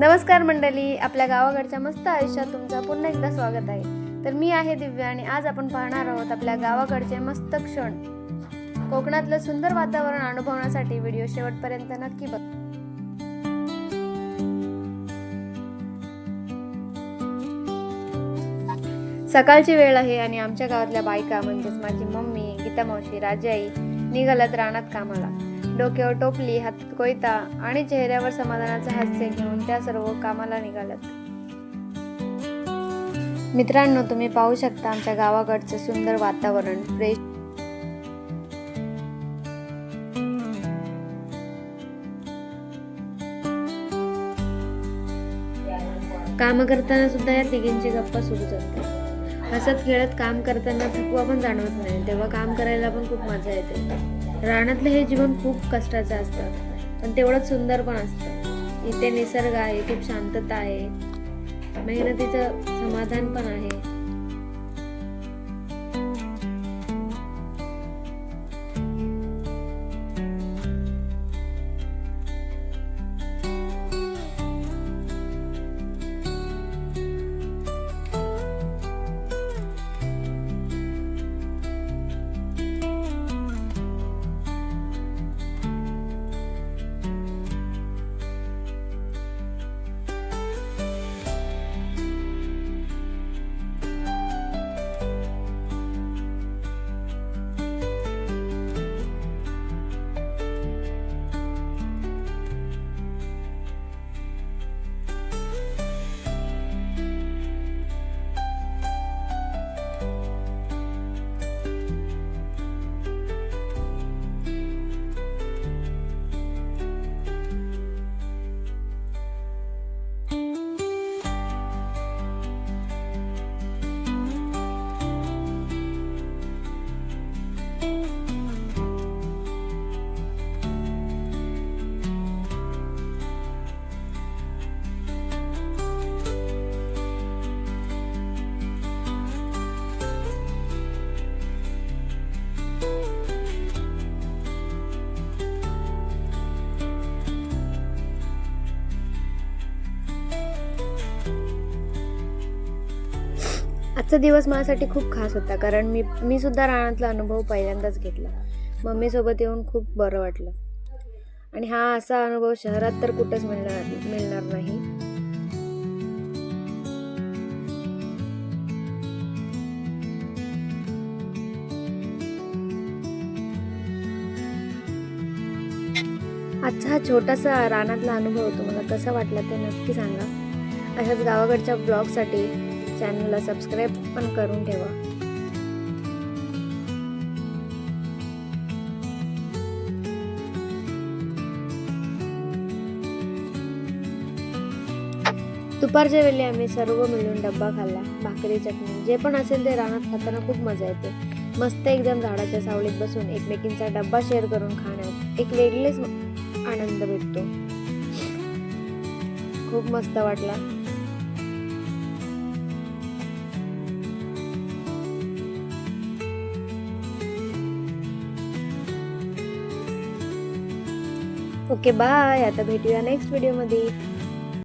नमस्कार मंडळी, आपल्या गावाकडच्या मस्त आयुष्यात तुमचं पुन्हा एकदा स्वागत आहे। तर मी आहे दिव्या आणि आज आपण पाहणार आहोत आपल्या गावाकडचे मस्त क्षण। कोकणातलं सुंदर वातावरण अनुभवण्यासाठी व्हिडिओ शेवटपर्यंत नक्की बघा। सकाळची वेळ आहे आणि आमच्या गावातल्या बायका म्हणजेच माझी मम्मी, गीता मावशी, राजाई निघाल्यात रानात कामाला। डोक्यावर टोपली, हातात कोयता आणि चेहऱ्यावर समाधानाचे हास्य घेऊन त्या सर्व कामाला निघाल्यात। मित्रांनो, तुम्ही पाहू शकता आमच्या गावाकडचे सुंदर वातावरण, फ्रेश काम करताना सुद्धा या तिघींची गप्पा सुरूच असते। हसत खेळत काम करताना थकवा पण जाणवत नाही, तेव्हा काम करायला पण खूप मजा येते। रानातलं हे जीवन खूप कष्टाचं असतं, पण तेवढंच सुंदर पण असतं। इथे निसर्ग आहे, खूप शांतता आहे, मेहनतीचं समाधान पण आहे। आजचा दिवस माझ्यासाठी खूप खास होता, कारण मी सुद्धा रानातला अनुभव पहिल्यांदाच घेतला। मम्मी सोबत येऊन खूप बरं वाटलं आणि हा असा अनुभव शहरात तर कुठेच मिळणार नाही। आजचा हा छोटासा रानातला अनुभव तुम्हाला कसा वाटला ते नक्की सांगा। अशाच गावाकडच्या ब्लॉगसाठी चॅनलला सबस्क्राईब पण करून ठेवा। दुपारच्या वेळी आम्ही सर्व मिळून डब्बा खाल्ला, भाकरी, चटणी जे पण असेल ते रानात खाताना खूप मजा येते। मस्त एकदम झाडाच्या सावलीत बसून एकमेकींचा डब्बा शेअर करून खाण्यात एक वेगळीच आनंद भेटतो। खूप मस्त वाटला। ओके बाय, आता भेटूया नेक्स्ट व्हिडिओ मध्ये।